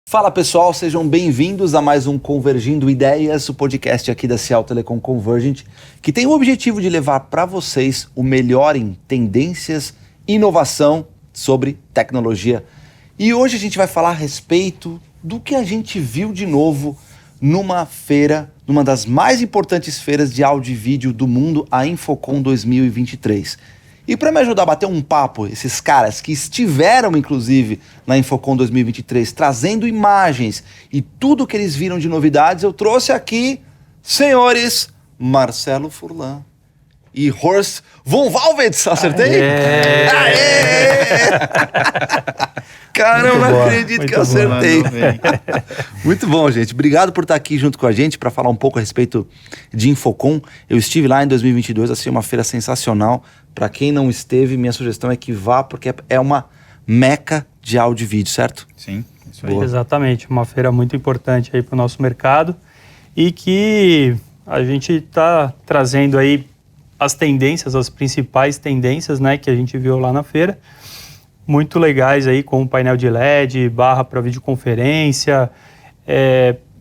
Fala pessoal, sejam bem-vindos a mais um Convergindo Ideias, o podcast aqui da Cial Telecom Convergent, que tem o objetivo de levar para vocês o melhor em tendências e inovação sobre tecnologia. E hoje a gente vai falar a respeito do que a gente viu de novo numa feira, numa das mais importantes feiras de áudio e vídeo do mundo, a Infocom 2023. E para me ajudar a bater um papo, esses caras que estiveram, inclusive, na Infocom 2023, trazendo imagens e tudo que eles viram de novidades, eu trouxe aqui, senhores, Marcelo Furlan e Horst von Wallwitz. Acertei? Aê! Caramba, não acredito que eu acertei. Muito bom, gente. Obrigado por estar aqui junto com a gente para falar um pouco a respeito de Infocom. Eu estive lá em 2022, assim, uma feira sensacional. Para quem não esteve, minha sugestão é que vá, porque é uma meca de áudio e vídeo, certo? Sim, isso aí. Boa. Exatamente, uma feira muito importante aí para o nosso mercado e que a gente está trazendo aí as tendências, as principais tendências, né, que a gente viu lá na feira, muito legais aí, com painel de LED, barra para videoconferência,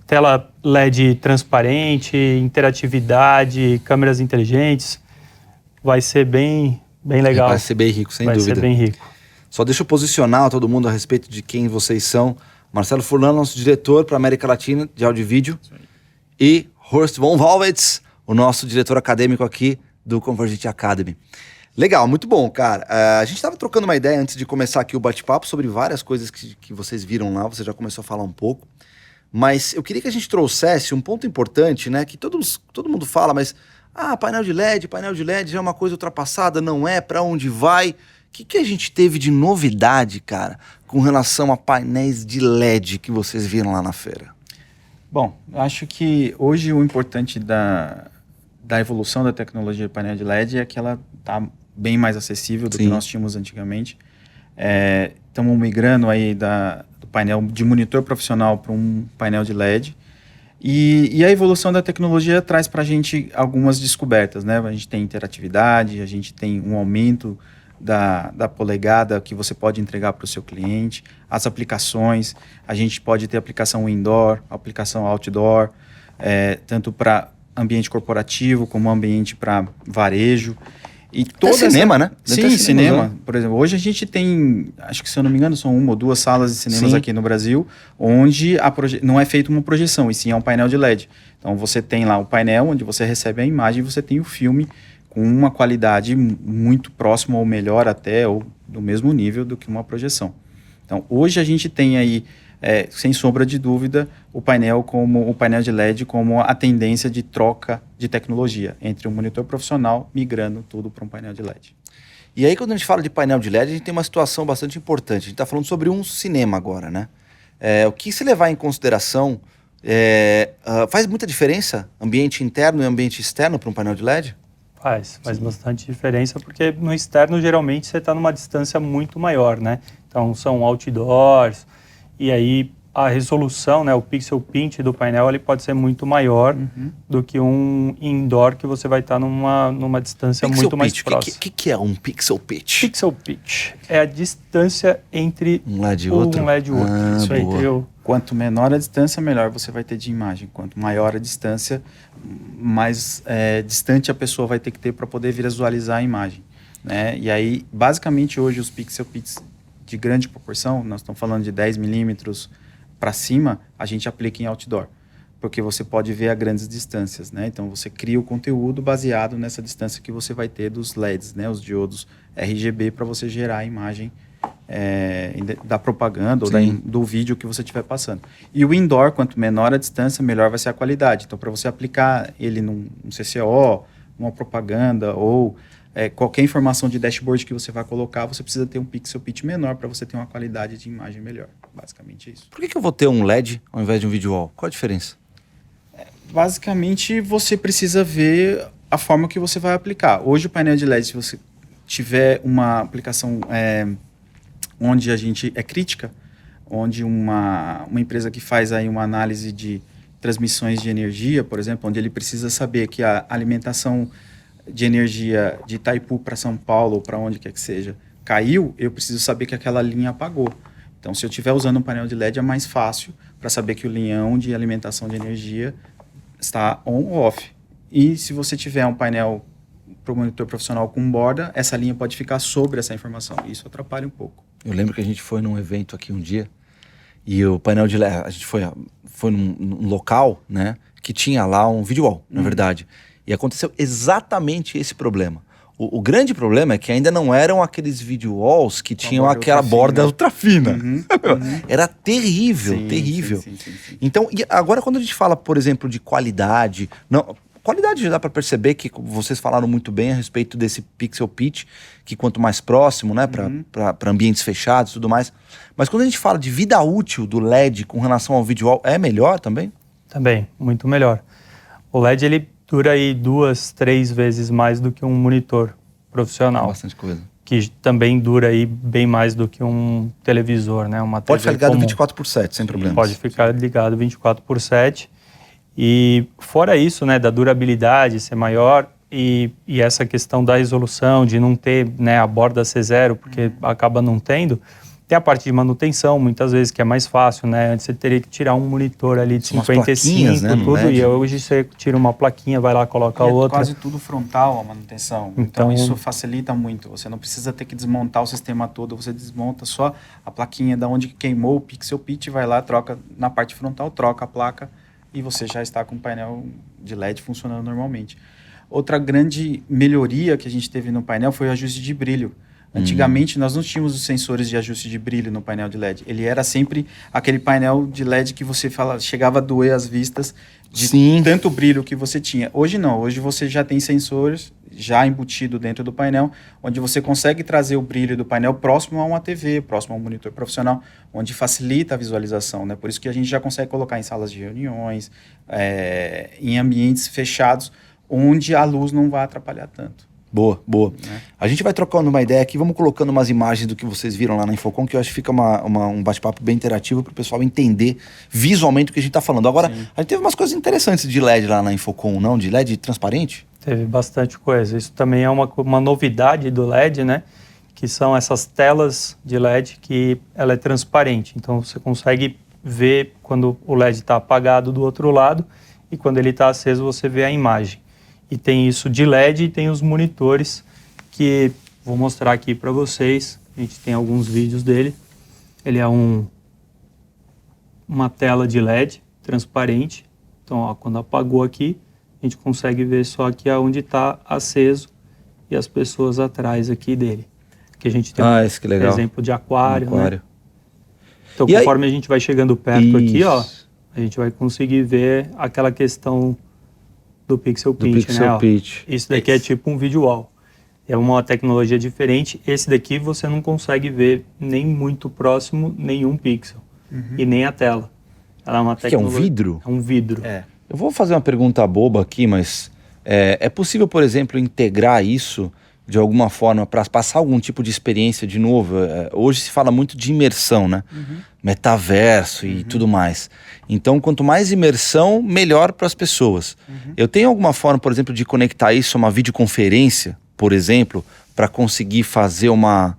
tela LED transparente, interatividade, câmeras inteligentes. Vai ser bem legal. Vai ser bem rico, sem dúvida. Vai ser bem rico. Só deixa eu posicionar todo mundo a respeito de quem vocês são. Marcelo Furlan, nosso diretor para a América Latina de áudio e vídeo. E Horst von Wallwitz, o nosso diretor acadêmico aqui do Convergent Academy. Legal, muito bom, cara. A gente estava trocando uma ideia antes de começar aqui o bate-papo sobre várias coisas que vocês viram lá. Você já começou a falar um pouco. Mas eu queria que a gente trouxesse um ponto importante, né? Que todo mundo fala, mas... painel de LED já é uma coisa ultrapassada, não é? Para onde vai? O que a gente teve de novidade, cara, com relação a painéis de LED que vocês viram lá na feira? Bom, acho que hoje o importante da evolução da tecnologia de painel de LED é que ela está bem mais acessível do que nós tínhamos antigamente. Estamos migrando aí do painel de monitor profissional para um painel de LED. E a evolução da tecnologia traz para a gente algumas descobertas, né? A gente tem interatividade, a gente tem um aumento da polegada que você pode entregar para o seu cliente, as aplicações, a gente pode ter aplicação indoor, aplicação outdoor, tanto para ambiente corporativo como ambiente para varejo. E toda cinema, né? Sim, cinema. Por exemplo, hoje a gente tem, acho que se eu não me engano, são 1 ou 2 salas de cinemas aqui no Brasil, onde não é feita uma projeção, e sim é um painel de LED. Então você tem lá o painel onde você recebe a imagem e você tem o filme com uma qualidade muito próxima ou melhor até, ou do mesmo nível do que uma projeção. Então hoje a gente tem aí, sem sombra de dúvida, o painel de LED como a tendência de troca de tecnologia entre um monitor profissional migrando tudo para um painel de LED. E aí quando a gente fala de painel de LED, a gente tem uma situação bastante importante. A gente está falando sobre um cinema agora, né? O que se levar em consideração, faz muita diferença ambiente interno e ambiente externo para um painel de LED? Faz bastante diferença, porque no externo geralmente você está numa distância muito maior, né? Então são outdoors, e aí a resolução, né, o pixel pitch do painel, ele pode ser muito maior do que um indoor que você vai estar numa distância muito mais próxima. O que é um pixel pitch? Pixel pitch é a distância entre um LED e outro. Isso aí, entendeu? Quanto menor a distância, melhor você vai ter de imagem. Quanto maior a distância, mais distante a pessoa vai ter que ter para poder visualizar a imagem, né? E aí, basicamente, hoje os pixel pitch de grande proporção, nós estamos falando de 10 milímetros para cima, a gente aplica em outdoor, porque você pode ver a grandes distâncias, né? Então você cria o conteúdo baseado nessa distância que você vai ter dos LEDs, né? Os diodos RGB, para você gerar a imagem da propaganda ou do vídeo que você estiver passando. E o indoor, quanto menor a distância, melhor vai ser a qualidade. Então, para você aplicar ele num CCO, uma propaganda ou qualquer informação de dashboard que você vai colocar, você precisa ter um pixel pitch menor para você ter uma qualidade de imagem melhor. Basicamente isso. Por que eu vou ter um LED ao invés de um video wall? Qual a diferença? Basicamente, você precisa ver a forma que você vai aplicar. Hoje, o painel de LED, se você tiver uma aplicação onde a gente é crítica, onde uma empresa que faz aí uma análise de transmissões de energia, por exemplo, onde ele precisa saber que a alimentação de energia de Itaipu para São Paulo ou para onde quer que seja caiu, eu preciso saber que aquela linha apagou. Então, se eu estiver usando um painel de LED, é mais fácil para saber que o linhão de alimentação de energia está on ou off. E se você tiver um painel para o monitor profissional com borda, essa linha pode ficar sobre essa informação. Isso atrapalha um pouco. Eu lembro que a gente foi num evento aqui um dia e o painel de LED, a gente foi num local, né, que tinha lá um video wall, na verdade. E aconteceu exatamente esse problema. O grande problema é que ainda não eram aqueles video walls que tinham aquela borda ultra fina. Era terrível, terrível. Sim. Então, e agora quando a gente fala, por exemplo, de qualidade... Qualidade já dá para perceber que vocês falaram muito bem a respeito desse pixel pitch, que quanto mais próximo, né, para ambientes fechados e tudo mais. Mas quando a gente fala de vida útil do LED com relação ao video wall, é melhor também? Também, muito melhor. O LED, ele dura aí 2, 3 vezes mais do que um monitor profissional. Bastante coisa. Que também dura aí bem mais do que um televisor, né? Uma pode TV ficar ligado comum. 24/7, sem problemas. Pode ficar ligado 24/7. E fora isso, né, da durabilidade ser maior e essa questão da resolução, de não ter, né, a borda C0, porque acaba não tendo, tem a parte de manutenção, muitas vezes, que é mais fácil, né? Antes você teria que tirar um monitor ali de 55, né, tudo, e hoje você tira uma plaquinha, vai lá, coloca outra. É quase tudo frontal a manutenção, então isso facilita muito. Você não precisa ter que desmontar o sistema todo, você desmonta só a plaquinha da onde queimou o pixel pitch, vai lá, troca na parte frontal, troca a placa e você já está com o painel de LED funcionando normalmente. Outra grande melhoria que a gente teve no painel foi o ajuste de brilho. Antigamente, nós não tínhamos os sensores de ajuste de brilho no painel de LED. Ele era sempre aquele painel de LED que você chegava a doer as vistas de tanto brilho que você tinha. Hoje não, hoje você já tem sensores já embutido dentro do painel, onde você consegue trazer o brilho do painel próximo a uma TV, próximo a um monitor profissional, onde facilita a visualização, né? Por isso que a gente já consegue colocar em salas de reuniões, em ambientes fechados, onde a luz não vai atrapalhar tanto. Boa. A gente vai trocando uma ideia aqui, vamos colocando umas imagens do que vocês viram lá na Infocom, que eu acho que fica um bate-papo bem interativo para o pessoal entender visualmente o que a gente está falando. Agora, a gente teve umas coisas interessantes de LED lá na Infocom, não? De LED transparente? Teve bastante coisa. Isso também é uma novidade do LED, né? Que são essas telas de LED que ela é transparente. Então, você consegue ver quando o LED está apagado do outro lado e quando ele está aceso, você vê a imagem. E tem isso de LED e tem os monitores que vou mostrar aqui para vocês. A gente tem alguns vídeos dele. Ele é uma tela de LED transparente. Então, ó, quando apagou aqui, a gente consegue ver só aqui onde está aceso e as pessoas atrás aqui dele. Aqui a gente tem esse que legal. Exemplo de aquário. Né? Então, e conforme a gente vai chegando perto aqui, ó, a gente vai conseguir ver aquela questão do pixel pitch, né? Isso daqui é tipo um video wall. É uma tecnologia diferente. Esse daqui você não consegue ver nem muito próximo nenhum pixel. E nem a tela. Ela é uma tecnologia... Que é um vidro? É um vidro. Eu vou fazer uma pergunta boba aqui, mas é possível, por exemplo, integrar isso de alguma forma para passar algum tipo de experiência de novo? Hoje se fala muito de imersão, né? Metaverso e tudo mais. Então, quanto mais imersão, melhor para as pessoas. Eu tenho alguma forma, por exemplo, de conectar isso a uma videoconferência, por exemplo, para conseguir fazer uma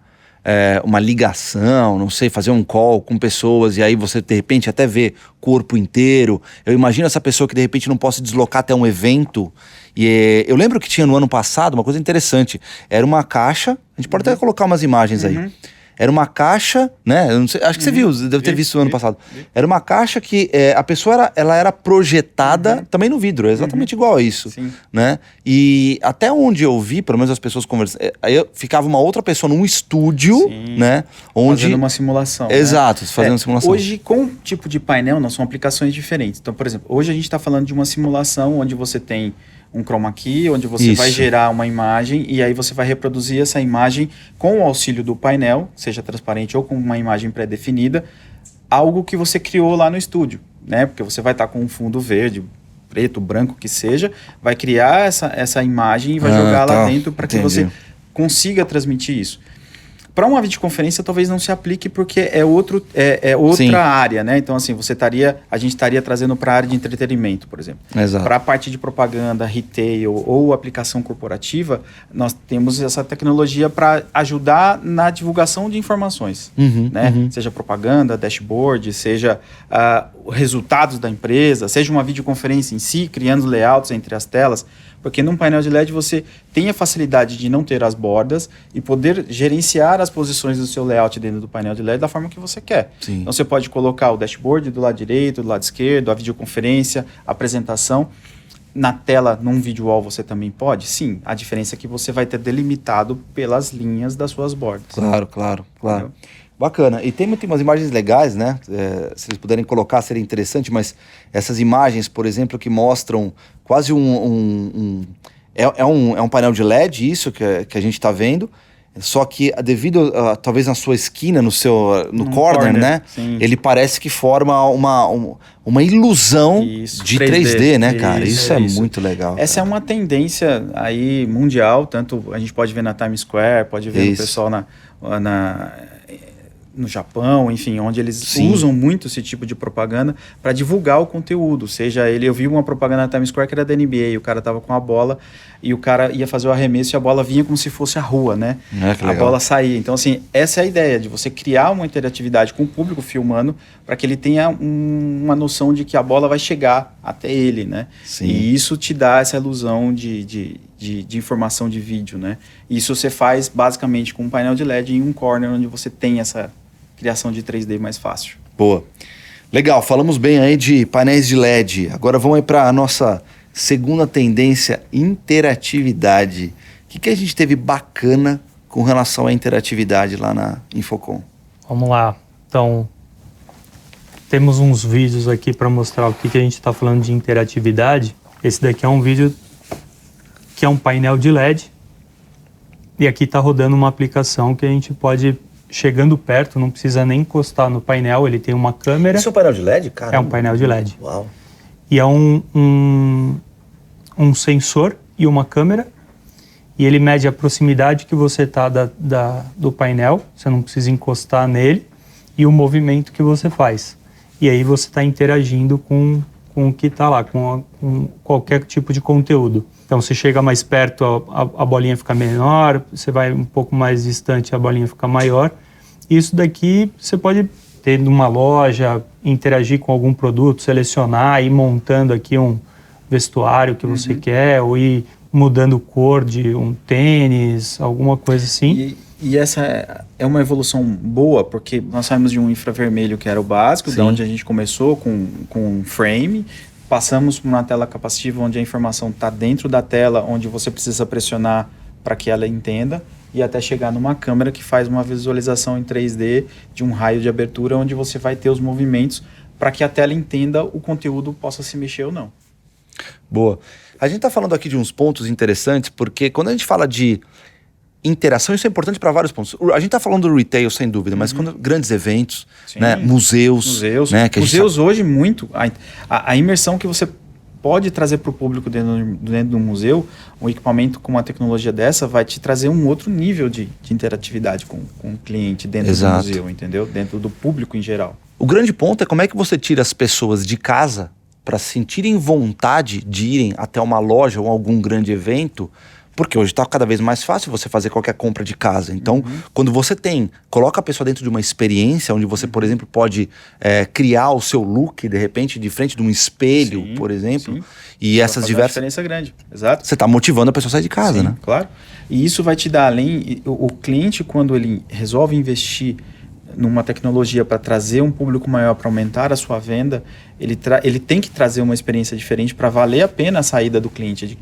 ligação, não sei, fazer um call com pessoas e aí você, de repente, até vê corpo inteiro. Eu imagino essa pessoa que, de repente, não possa deslocar até um evento. E eu lembro que tinha no ano passado uma coisa interessante. Era uma caixa, a gente pode até colocar umas imagens aí. Era uma caixa, né? Eu não sei, acho que você viu, deve ter visto no ano passado. Era uma caixa que a pessoa ela era projetada também no vidro, é exatamente igual a isso, né? E até onde eu vi, pelo menos as pessoas conversando, aí ficava uma outra pessoa num estúdio, né? Onde... Fazendo uma simulação. Exato, fazendo simulação. Hoje, com o tipo de painel, não são aplicações diferentes. Então, por exemplo, hoje a gente está falando de uma simulação onde você tem um chroma key, onde você vai gerar uma imagem e aí você vai reproduzir essa imagem com o auxílio do painel, seja transparente ou com uma imagem pré-definida, algo que você criou lá no estúdio, né? Porque você vai estar com um fundo verde, preto, branco, que seja, vai criar essa imagem e vai jogar lá dentro para que você consiga transmitir isso. para uma videoconferência talvez não se aplique porque é outra Sim. área, né? Então, assim, a gente estaria trazendo para a área de entretenimento, por exemplo. Exato. Para a parte de propaganda, retail ou aplicação corporativa, nós temos essa tecnologia para ajudar na divulgação de informações, né? Seja propaganda, dashboard, seja resultados da empresa, seja uma videoconferência em si, criando layouts entre as telas, porque num painel de LED você tem a facilidade de não ter as bordas e poder gerenciar as posições do seu layout dentro do painel de LED da forma que você quer. Sim. Então você pode colocar o dashboard do lado direito, do lado esquerdo, a videoconferência, a apresentação. Na tela, num video wall, você também pode? Sim. A diferença é que você vai ter delimitado pelas linhas das suas bordas. Claro. Entendeu? Bacana. E tem umas imagens legais, né? Se eles puderem colocar, seria interessante, mas essas imagens, por exemplo, que mostram quase um painel de LED, isso que a gente está vendo, só que devido, talvez na sua esquina, no corner, né? Sim. Ele parece que forma uma ilusão Isso, de 3D, né, cara? Isso é isso. muito legal. Essa é uma tendência aí mundial, tanto a gente pode ver na Times Square, pode ver o pessoal no Japão, enfim, onde eles usam muito esse tipo de propaganda para divulgar o conteúdo. Eu vi uma propaganda na Times Square que era da NBA, o cara tava com a bola e o cara ia fazer o arremesso e a bola vinha como se fosse a rua, né? A bola saía. Então, assim, essa é a ideia de você criar uma interatividade com o público filmando para que ele tenha uma noção de que a bola vai chegar até ele, né? Sim. E isso te dá essa ilusão de informação de vídeo, né? Isso você faz basicamente com um painel de LED em um corner onde você tem essa criação de 3D mais fácil. Boa. Legal, falamos bem aí de painéis de LED. Agora vamos aí para a nossa segunda tendência, interatividade. O que a gente teve bacana com relação à interatividade lá na Infocom? Vamos lá. Então, temos uns vídeos aqui para mostrar o que a gente está falando de interatividade. Esse daqui é um vídeo que é um painel de LED. E aqui está rodando uma aplicação que a gente pode, chegando perto, não precisa nem encostar no painel, ele tem uma câmera. Isso é um painel de LED, cara? É um painel de LED. Uau. E é um sensor e uma câmera. E ele mede a proximidade que você está do painel, você não precisa encostar nele, e o movimento que você faz. E aí você está interagindo com o que está lá, com qualquer tipo de conteúdo. Então, você chega mais perto, a bolinha fica menor, você vai um pouco mais distante, a bolinha fica maior. Isso daqui você pode ter numa loja, interagir com algum produto, selecionar, ir montando aqui um vestuário que você quer, ou ir mudando cor de um tênis, alguma coisa assim. E essa é uma evolução boa, porque nós saímos de um infravermelho que era o básico, de onde a gente começou com um frame, passamos para uma tela capacitiva onde a informação está dentro da tela, onde você precisa pressionar para que ela entenda, e até chegar numa câmera que faz uma visualização em 3D de um raio de abertura, onde você vai ter os movimentos para que a tela entenda o conteúdo possa se mexer ou não. Boa. A gente está falando aqui de uns pontos interessantes, porque quando a gente fala de interação, isso é importante para vários pontos. A gente está falando do retail, sem dúvida, mas quando grandes eventos, né, museus. Né, que museus hoje, muito. A imersão que você pode trazer para o público dentro do museu, um equipamento com uma tecnologia dessa vai te trazer um outro nível de interatividade com o cliente dentro do museu, entendeu? Dentro do público em geral. O grande ponto é como é que você tira as pessoas de casa para sentirem vontade de irem até uma loja ou algum grande evento, porque hoje está cada vez mais fácil você fazer qualquer compra de casa. Então, quando você coloca a pessoa dentro de uma experiência onde você, por exemplo, pode criar o seu look, de repente, de frente de um espelho, por exemplo, e essas diversas... Uma diferença grande, exato. Você está motivando a pessoa a sair de casa, né? Claro. E isso vai te dar, além... O cliente, quando ele resolve investir numa tecnologia para trazer um público maior, para aumentar a sua venda, ele tem que trazer uma experiência diferente para valer a pena a saída do cliente,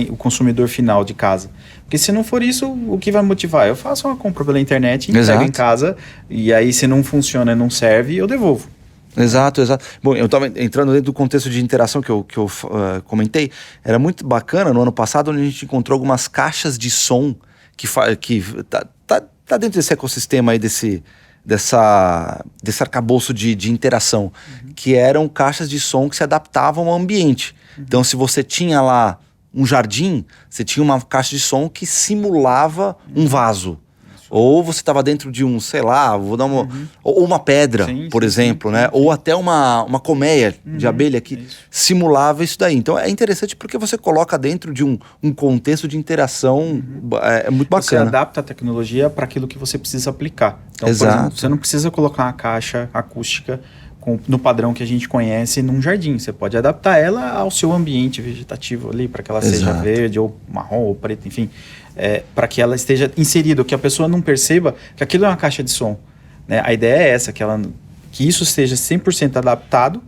o consumidor final de casa. Porque se não for isso, o que vai motivar? Eu faço uma compra pela internet, entrego em casa, e aí se não funciona, não serve, eu devolvo. Exato. Bom, eu estava entrando dentro do contexto de interação que eu comentei. Era muito bacana no ano passado, onde a gente encontrou algumas caixas de som que tá dentro desse ecossistema aí desse arcabouço de interação, que eram caixas de som que se adaptavam ao ambiente. Então, se você tinha lá um jardim, você tinha uma caixa de som que simulava um vaso. Ou você estava dentro de um, sei lá, vou dar uma... Ou uma pedra, por exemplo, né? Ou até uma colmeia de abelha que simulava isso daí. Então é interessante porque você coloca dentro de um contexto de interação muito bacana. Você adapta a tecnologia para aquilo que você precisa aplicar. Então, por exemplo, você não precisa colocar uma caixa acústica no padrão que a gente conhece num jardim. Você pode adaptar ela ao seu ambiente vegetativo ali, para que ela seja verde, ou marrom, ou preto, enfim, para que ela esteja inserida, que a pessoa não perceba que aquilo é uma caixa de som. Né? A ideia é essa, que isso esteja 100% adaptado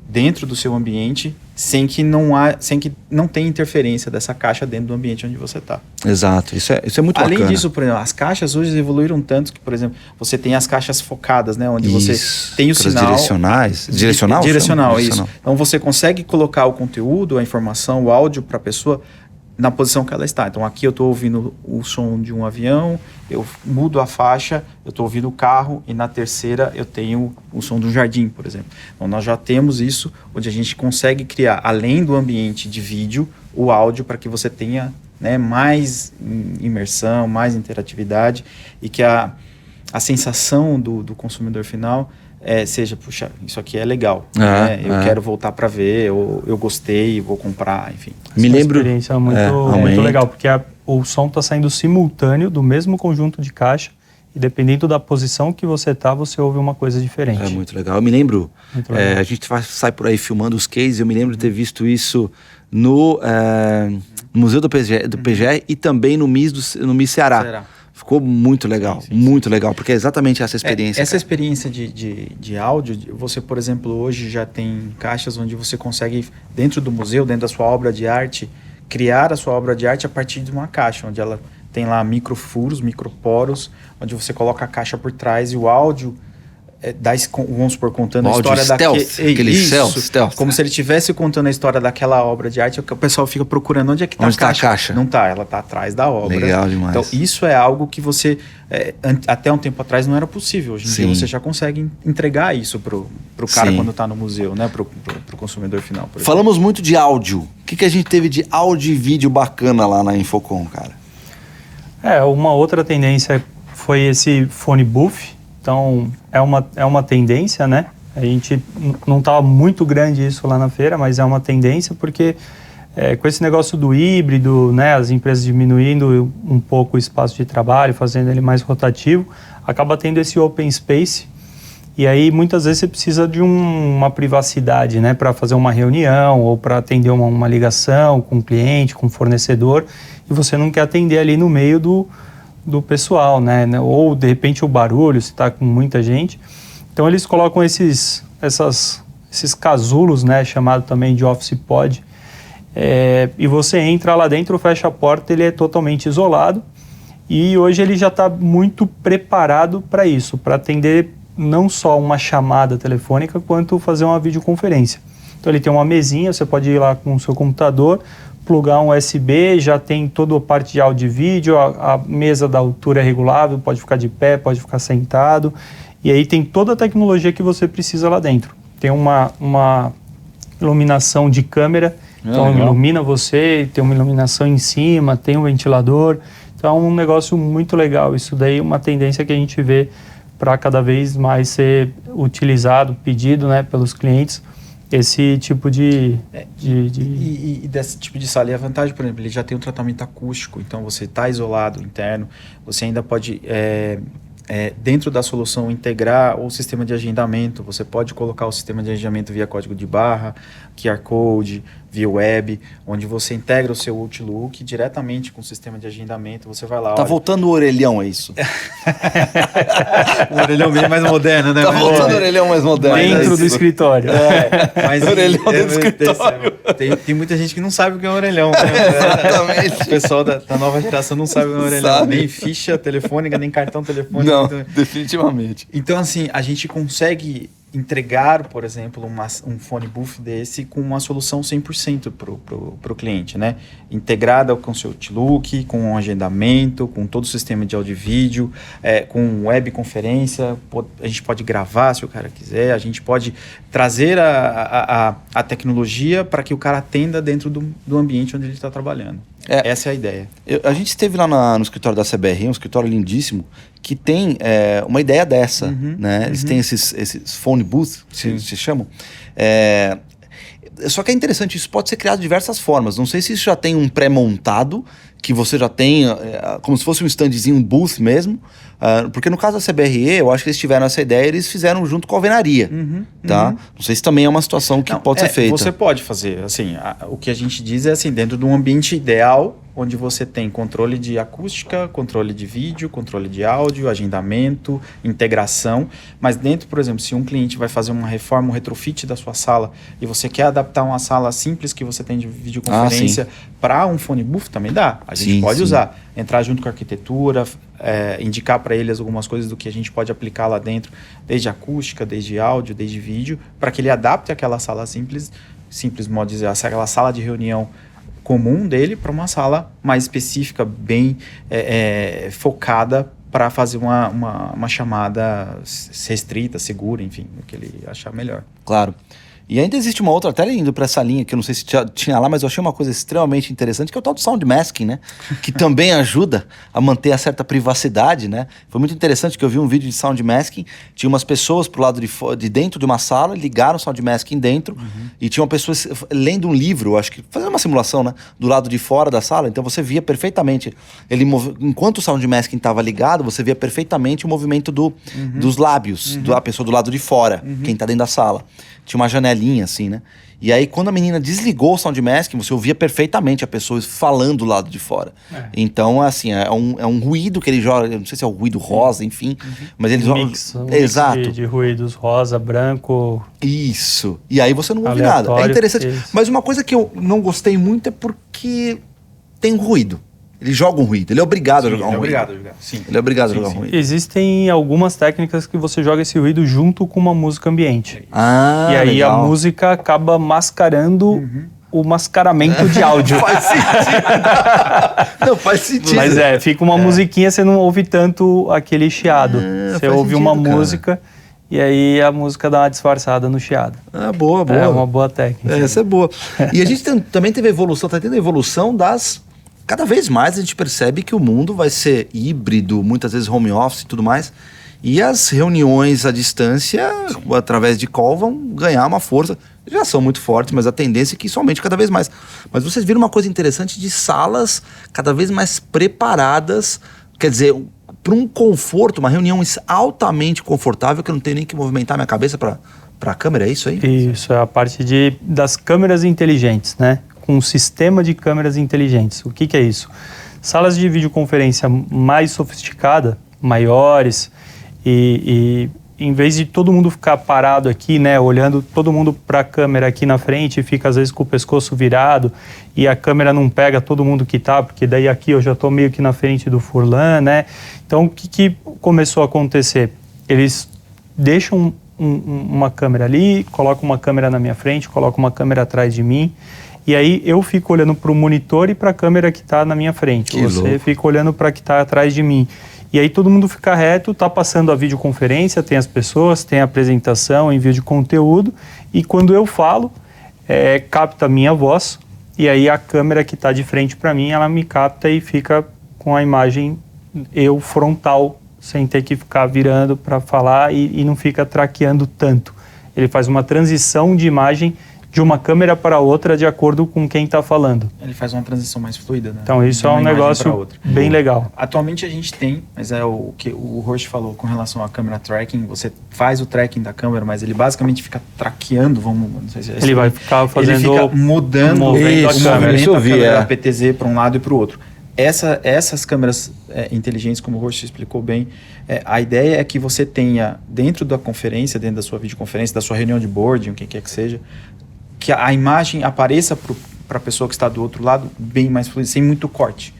dentro do seu ambiente, sem que não tenha interferência dessa caixa dentro do ambiente onde você está. Exato, isso é muito bacana. Além disso, por exemplo, as caixas hoje evoluíram tanto que, por exemplo, você tem as caixas focadas, né, onde você tem o sinal... Direcionais? Direcional, isso. Então você consegue colocar o conteúdo, a informação, o áudio para a pessoa na posição que ela está. Então aqui eu estou ouvindo o som de um avião, eu mudo a faixa, eu estou ouvindo o carro, e na terceira eu tenho o som de um jardim, por exemplo. Então nós já temos isso, onde a gente consegue criar, além do ambiente de vídeo, o áudio para que você tenha, né, mais imersão, mais interatividade, e que a sensação do consumidor final seja, puxa, isso aqui é legal, né? Eu quero voltar para ver, ou eu gostei, vou comprar, enfim. Me lembro... Uma experiência muito legal, porque o som está saindo simultâneo do mesmo conjunto de caixa, e dependendo da posição que você está, você ouve uma coisa diferente. É muito legal. Eu me lembro, a gente sai por aí filmando os cases, eu me lembro de ter visto isso no Museu do PGE e também no MIS Ceará. Ficou muito legal, muito legal, porque é exatamente essa experiência. Essa experiência de áudio, você, por exemplo, hoje já tem caixas onde você consegue, dentro do museu, dentro da sua obra de arte, criar a sua obra de arte a partir de uma caixa, onde ela tem lá microfuros, microporos, onde você coloca a caixa por trás e o áudio... vamos supor, contando a história aquele stealth. Como se ele estivesse contando a história daquela obra de arte, o pessoal fica procurando onde é que está a caixa. Não está, ela está atrás da obra. Legal demais. Então isso é algo que você, até um tempo atrás não era possível. Hoje em dia você já consegue entregar isso pro cara quando está no museu, né? Pro consumidor final. Falamos muito de áudio. O que a gente teve de áudio e vídeo bacana lá na Infocom, cara? Uma outra tendência foi esse phone booth. Então, é uma tendência, né? A gente não estava muito grande isso lá na feira, mas é uma tendência porque com esse negócio do híbrido, né, as empresas diminuindo um pouco o espaço de trabalho, fazendo ele mais rotativo, acaba tendo esse open space, e aí muitas vezes você precisa de uma privacidade, né, para fazer uma reunião ou para atender uma ligação com um cliente, com um fornecedor, e você não quer atender ali no meio do pessoal, né? Ou de repente o barulho, se está com muita gente. Então eles colocam esses casulos, né? Chamado também de office pod, e você entra lá dentro, fecha a porta, ele é totalmente isolado, e hoje ele já está muito preparado para isso, para atender não só uma chamada telefônica, quanto fazer uma videoconferência. Então ele tem uma mesinha, você pode ir lá com o seu computador, plugar um USB, já tem toda a parte de áudio e vídeo, a mesa da altura é regulável, pode ficar de pé, pode ficar sentado, e aí tem toda a tecnologia que você precisa lá dentro. Tem uma iluminação de câmera, então ilumina você, tem uma iluminação em cima, tem um ventilador, então é um negócio muito legal. Isso daí é uma tendência que a gente vê para cada vez mais ser utilizado, pedido, né, pelos clientes, esse tipo de... E desse tipo de sala, e a vantagem, por exemplo, ele já tem um tratamento acústico, então você está isolado interno, você ainda pode, dentro da solução, integrar o sistema de agendamento, você pode colocar o sistema de agendamento via código de barra, QR Code, via web, onde você integra o seu Outlook diretamente com o sistema de agendamento, você vai lá... Tá voltando o orelhão, é isso? O orelhão bem mais moderno, né? Tá voltando o orelhão mais moderno. Dentro do escritório. Mas orelhão dentro do escritório. Tem muita gente que não sabe o que é um orelhão. Né? Exatamente. O pessoal da nova geração não sabe o que é um orelhão. Sabe. Nem ficha telefônica, nem cartão telefônico. Não, então... definitivamente. Então, assim, a gente consegue entregar, por exemplo, um phone booth desse com uma solução 100% para o cliente, né? Integrada com o seu Outlook, com um agendamento, com todo o sistema de áudio e vídeo, com webconferência, a gente pode gravar se o cara quiser, a gente pode trazer a tecnologia para que o cara atenda dentro do ambiente onde ele está trabalhando. Essa é a ideia. A gente esteve lá no escritório da CBRE, um escritório lindíssimo, que tem uma ideia dessa, né? Eles têm esses phone booths, que se chamam. Só que é interessante, isso pode ser criado de diversas formas. Não sei se isso já tem um pré-montado, que você já tem, como se fosse um standzinho, um booth mesmo. Porque no caso da CBRE, eu acho que eles tiveram essa ideia, eles fizeram junto com a alvenaria, tá? Não sei se também é uma situação que pode ser feita. Você pode fazer, assim, o que a gente diz é assim, dentro de um ambiente ideal, onde você tem controle de acústica, controle de vídeo, controle de áudio, agendamento, integração, mas dentro, por exemplo, se um cliente vai fazer uma reforma, um retrofit da sua sala, e você quer adaptar uma sala simples que você tem de videoconferência para um phone booth, também dá. A gente pode usar, entrar junto com a arquitetura, indicar para eles algumas coisas do que a gente pode aplicar lá dentro, desde acústica, desde áudio, desde vídeo, para que ele adapte aquela sala simples, modo de dizer, aquela sala de reunião comum dele para uma sala mais específica, bem focada para fazer uma chamada restrita, segura, enfim, o que ele achar melhor. Claro. E ainda existe uma outra, até indo para essa linha, que eu não sei se tinha lá, mas eu achei uma coisa extremamente interessante, que é o tal do sound masking, né? Que também ajuda a manter a certa privacidade, né? Foi muito interessante que eu vi um vídeo de sound masking, tinha umas pessoas pro lado de dentro de uma sala, ligaram o sound masking dentro, e tinha uma pessoa lendo um livro, acho que fazendo uma simulação, né? Do lado de fora da sala, então você via perfeitamente, enquanto o sound masking estava ligado, você via perfeitamente o movimento dos lábios, da pessoa do lado de fora, quem tá dentro da sala. Tinha uma janelinha assim, né? E aí quando a menina desligou o sound masking, você ouvia perfeitamente a pessoa falando do lado de fora. Então, assim, é um ruído que ele joga, não sei se é o ruído rosa, enfim, mas ele joga... Exato. De ruídos rosa, branco... Isso. E aí você não ouve nada. É interessante. Mas uma coisa que eu não gostei muito é porque tem ruído. Ele joga um ruído, ele é obrigado a jogar um ruído. Ele é obrigado a jogar um ruído. Existem algumas técnicas que você joga esse ruído junto com uma música ambiente. E aí legal. A música acaba mascarando o mascaramento de áudio. Faz sentido. Não, faz sentido. Mas fica uma musiquinha, você não ouve tanto aquele chiado. Você ouve uma música e aí a música dá uma disfarçada no chiado. Boa. É uma boa técnica. Essa é boa. E a gente também teve evolução, tá tendo a evolução das... Cada vez mais a gente percebe que o mundo vai ser híbrido, muitas vezes home office e tudo mais. E as reuniões à distância, através de call, vão ganhar uma força. Já são muito fortes, mas a tendência é que isso aumente cada vez mais. Mas vocês viram uma coisa interessante de salas cada vez mais preparadas, quer dizer, para um conforto, uma reunião altamente confortável, que eu não tenho nem que movimentar minha cabeça para a câmera, é isso aí? Isso, é a parte das câmeras inteligentes, né? Com um sistema de câmeras inteligentes. O que é isso? Salas de videoconferência mais sofisticadas, maiores, e em vez de todo mundo ficar parado aqui, né, olhando todo mundo para a câmera aqui na frente, fica às vezes com o pescoço virado e a câmera não pega todo mundo que tá, porque daí aqui eu já estou meio que na frente do Furlan, né? Então, o que começou a acontecer? Eles deixam uma câmera ali, colocam uma câmera na minha frente, colocam uma câmera atrás de mim, e aí eu fico olhando para o monitor e para a câmera que está na minha frente. Você fica olhando para a que está atrás de mim. E aí todo mundo fica reto, está passando a videoconferência, tem as pessoas, tem a apresentação, envio de conteúdo, e quando eu falo, capta a minha voz, e aí a câmera que está de frente para mim, ela me capta e fica com a imagem frontal, sem ter que ficar virando para falar e não fica traqueando tanto. Ele faz uma transição de imagem de uma câmera para outra de acordo com quem está falando. Ele faz uma transição mais fluida, né? Então isso é um negócio bem legal. Atualmente a gente tem, mas é o que o Horst falou com relação à câmera tracking, você faz o tracking da câmera, mas ele basicamente fica traqueando, não sei se é ele vai ficar fazendo... Ele fica mudando a câmera da PTZ para um lado e para o outro. Essas câmeras inteligentes, como o Horst explicou bem, a ideia é que você tenha dentro da conferência, dentro da sua videoconferência, da sua reunião de boarding, o que quer que seja, que a imagem apareça para a pessoa que está do outro lado bem mais fluida, sem muito corte.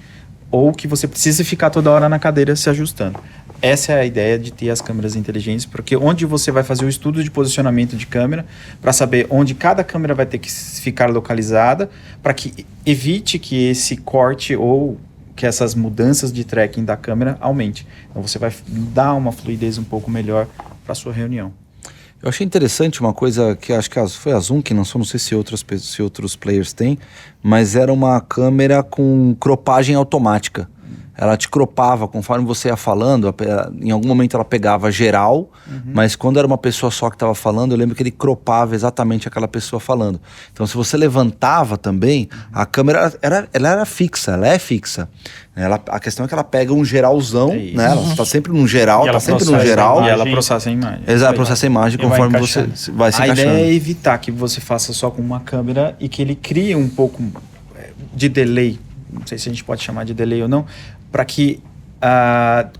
Ou que você precise ficar toda hora na cadeira se ajustando. Essa é a ideia de ter as câmeras inteligentes, porque onde você vai fazer o estudo de posicionamento de câmera, para saber onde cada câmera vai ter que ficar localizada, para que evite que esse corte ou que essas mudanças de tracking da câmera aumente. Então você vai dar uma fluidez um pouco melhor para a sua reunião. Eu achei interessante uma coisa que acho que foi a Zoom que lançou, não sei se outros players têm, mas era uma câmera com cropagem automática. Ela te cropava conforme você ia falando, em algum momento ela pegava geral, mas quando era uma pessoa só que estava falando, eu lembro que ele cropava exatamente aquela pessoa falando. Então se você levantava também, a câmera ela era fixa, ela é fixa. A questão é que ela pega um geralzão, né? Ela está sempre num geral, está sempre num geral. E ela processa a imagem. Exato, processa a imagem conforme você vai se encaixando. A ideia é evitar que você faça só com uma câmera e que ele crie um pouco de delay, não sei se a gente pode chamar de delay ou não, para que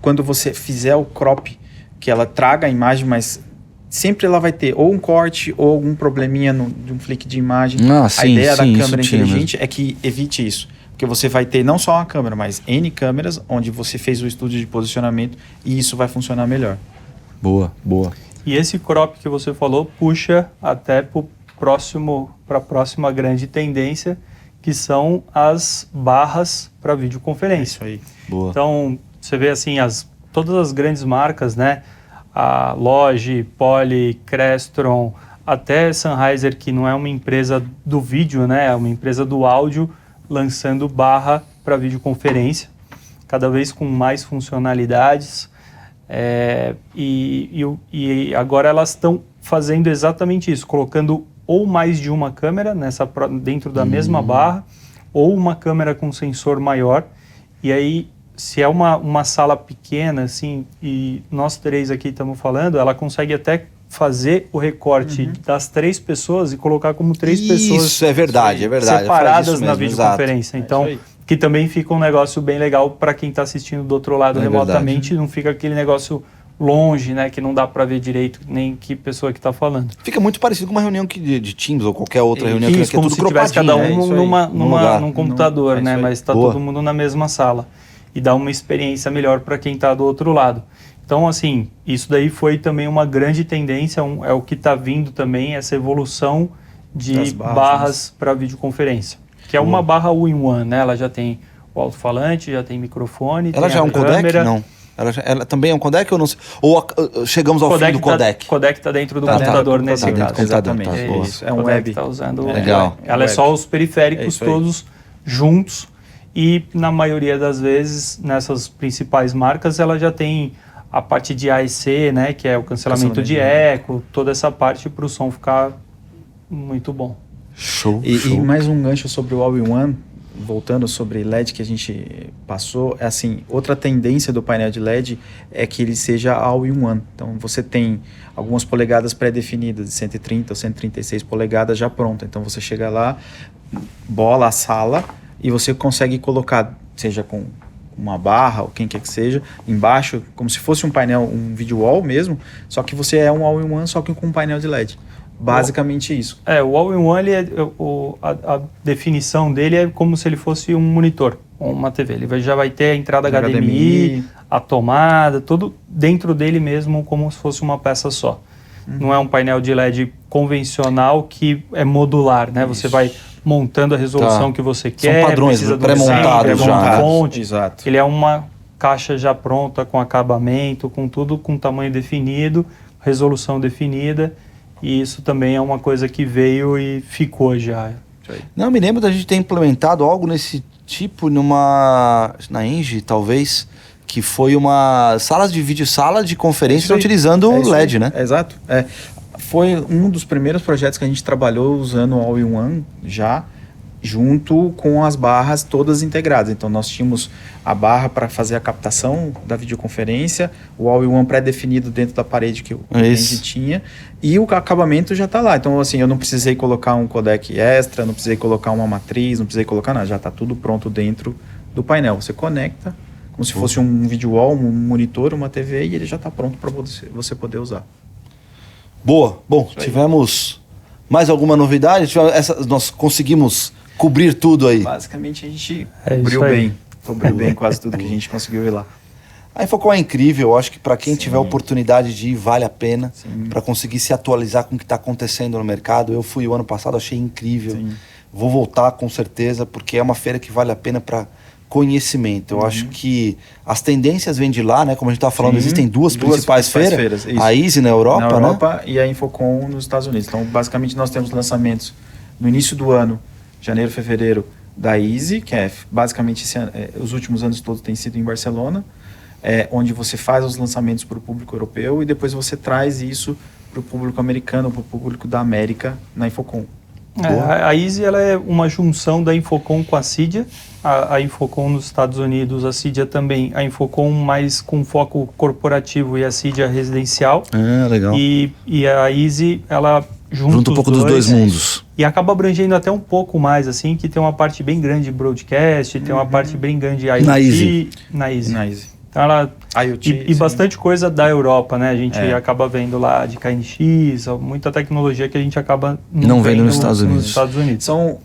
quando você fizer o crop, que ela traga a imagem, mas sempre ela vai ter ou um corte ou algum probleminha de um flick de imagem. A ideia da câmera inteligente é que evite isso. Porque você vai ter não só uma câmera, mas N câmeras, onde você fez o estudo de posicionamento e isso vai funcionar melhor. Boa, boa. E esse crop que você falou puxa até para a próxima grande tendência, que são as barras para videoconferência. Isso aí. Boa. Então, você vê assim, todas as grandes marcas, né? A Logi, Poly, Crestron, até Sennheiser, que não é uma empresa do vídeo, né? É uma empresa do áudio, lançando barra para videoconferência, cada vez com mais funcionalidades. E agora elas estão fazendo exatamente isso, colocando ou mais de uma câmera dentro da mesma barra, ou uma câmera com sensor maior. E aí, se é uma sala pequena, assim, e nós três aqui estamos falando, ela consegue até fazer o recorte das 3 pessoas e colocar como 3 pessoas. Isso é verdade, separadas na videoconferência. Então, que também fica um negócio bem legal para quem está assistindo do outro lado remotamente, verdade. Não fica aquele negócio longe, né, que não dá para ver direito nem que pessoa que está falando. Fica muito parecido com uma reunião de Teams ou qualquer outra reunião. Isso, que é como tudo se tivesse cada um num computador, né, mas está todo mundo na mesma sala. E dá uma experiência melhor para quem está do outro lado. Então, assim, isso daí foi também uma grande tendência, é o que está vindo também, essa evolução de barras para videoconferência. Que é uma barra all-in-one, né? Ela já tem o alto-falante, já tem microfone, ela já é um codec? Não. Ela também é um codec ou não? Ou chegamos ao fim do codec? O codec está dentro do computador nesse caso. Exatamente. É um web. Tá usando legal. Ela é só os periféricos todos juntos e, na maioria das vezes, nessas principais marcas, ela já tem a parte de AEC, né, que é o cancelamento de eco, toda essa parte para o som ficar muito bom. Show. E mais um gancho sobre o All-in-One, voltando sobre LED que a gente passou, é assim, outra tendência do painel de LED é que ele seja All-in-One. Então você tem algumas polegadas pré-definidas de 130 ou 136 polegadas já pronta. Então você chega lá, bola a sala e você consegue colocar, seja com uma barra ou quem quer que seja, embaixo, como se fosse um painel, um video wall mesmo, só que você é um all-in-one, só que com um painel de LED. Basicamente isso. O all-in-one, a definição dele é como se ele fosse um monitor, uma TV. Ele já vai ter a entrada HDMI, a tomada, tudo dentro dele mesmo, como se fosse uma peça só. Não é um painel de LED convencional que é modular, né? Isso. Você vai montando a resolução que você quer. São padrões pré-montados já. Fonte. Exato. Ele é uma caixa já pronta, com acabamento, com tudo com tamanho definido, resolução definida. E isso também é uma coisa que veio e ficou já. Não, me lembro da gente ter implementado algo nesse tipo na Engie, talvez, que foi uma sala de conferência utilizando o LED, né? Exato. Foi um dos primeiros projetos que a gente trabalhou usando o All-in-One já, junto com as barras todas integradas. Então nós tínhamos a barra para fazer a captação da videoconferência, o All-in-One pré-definido dentro da parede que o cliente tinha, e o acabamento já está lá. Então assim, eu não precisei colocar um codec extra, não precisei colocar uma matriz, não precisei colocar nada, já está tudo pronto dentro do painel. Você conecta como se fosse um video wall, um monitor, uma TV, e ele já está pronto para você poder usar. Boa. Bom, tivemos mais alguma novidade? Nós conseguimos cobrir tudo aí. Basicamente a gente cobriu bem quase tudo que a gente conseguiu ir lá. A Infocom é incrível, eu acho que para quem tiver oportunidade de ir, vale a pena, para conseguir se atualizar com o que está acontecendo no mercado. Eu fui o ano passado, achei incrível. Vou voltar com certeza, porque é uma feira que vale a pena para conhecimento. Eu acho que as tendências vêm de lá, né? Como a gente estava falando, Sim, existem duas principais feiras. Isso. A ISE na Europa, né? E a Infocom nos Estados Unidos. Então, basicamente, nós temos lançamentos no início do ano, janeiro, fevereiro, da ISE, que é basicamente os últimos anos todos tem sido em Barcelona, onde você faz os lançamentos para o público europeu e depois você traz isso para o público americano, para o público da América na Infocom. A ISE ela é uma junção da Infocom com a CIDIA. A Infocom nos Estados Unidos, a CIDIA também. A Infocom mais com foco corporativo e a CIDIA residencial. Legal. E a ISE, ela junta um pouco dos dois mundos. E acaba abrangendo até um pouco mais, assim, que tem uma parte bem grande de broadcast, tem uma parte bem grande de IoT. Na ISE. Então ela, IoT, e bastante coisa da Europa, né? A gente acaba vendo lá de KNX, muita tecnologia que a gente acaba não vendo nos Estados Unidos. São,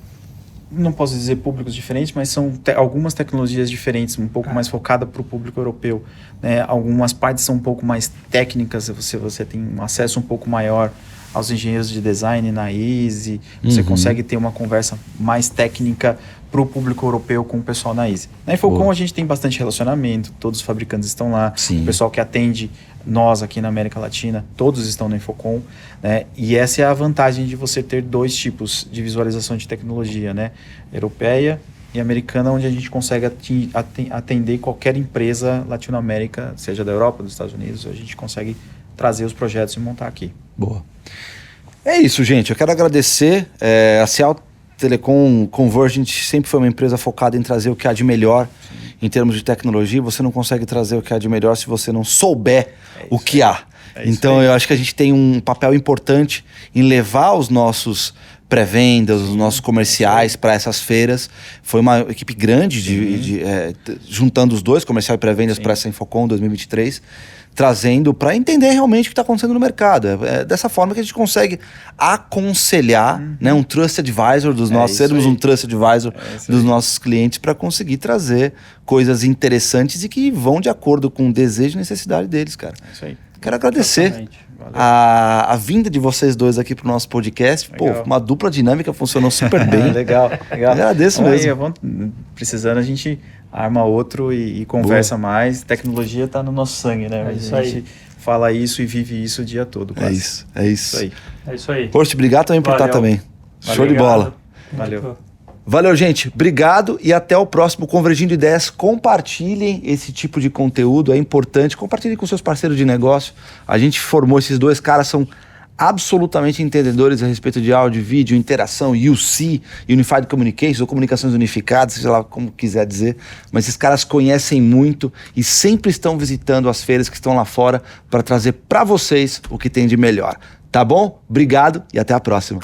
não posso dizer públicos diferentes, mas são algumas tecnologias diferentes, um pouco mais focada para o público europeu. Né? Algumas partes são um pouco mais técnicas, você tem um acesso um pouco maior aos engenheiros de design na ISE, você consegue ter uma conversa mais técnica para o público europeu com o pessoal na ISE. Na Infocom a gente tem bastante relacionamento, todos os fabricantes estão lá, o pessoal que atende nós aqui na América Latina, todos estão na Infocom, né? E essa é a vantagem de você ter dois tipos de visualização de tecnologia, né? Europeia e americana, onde a gente consegue atender qualquer empresa latino-américa, seja da Europa, dos Estados Unidos, a gente consegue trazer os projetos e montar aqui. Boa. É isso, gente. Eu quero agradecer. A Cial Telecom Convergent sempre foi uma empresa focada em trazer o que há de melhor em termos de tecnologia. Você não consegue trazer o que há de melhor se você não souber o que há. Então, eu acho que a gente tem um papel importante em levar os nossos pré-vendas, os nossos comerciais para essas feiras. Foi uma equipe grande juntando os dois, comercial e pré-vendas, para essa Infocom 2023, trazendo para entender realmente o que está acontecendo no mercado. É dessa forma que a gente consegue aconselhar, né, um trust advisor dos nossos, sermos um trust advisor dos nossos clientes para conseguir trazer coisas interessantes e que vão de acordo com o desejo e necessidade deles, cara. É isso aí. Quero agradecer a vinda de vocês dois aqui pro nosso podcast. Legal. Pô, uma dupla dinâmica, funcionou super bem. Legal. Agradeço mesmo. Aí, precisando, a gente arma outro e conversa mais. Tecnologia está no nosso sangue, né? A gente fala isso e vive isso o dia todo. Quase. É isso. É isso aí. Poxa, obrigado também por estar também. Show de bola. Valeu, gente. Obrigado e até o próximo Convergindo Ideias. Compartilhem esse tipo de conteúdo, é importante. Compartilhem com seus parceiros de negócio. A gente formou esses dois caras, são absolutamente entendedores a respeito de áudio, vídeo, interação, UC, Unified Communications, ou comunicações unificadas, seja lá como quiser dizer. Mas esses caras conhecem muito e sempre estão visitando as feiras que estão lá fora para trazer para vocês o que tem de melhor. Tá bom? Obrigado e até a próxima.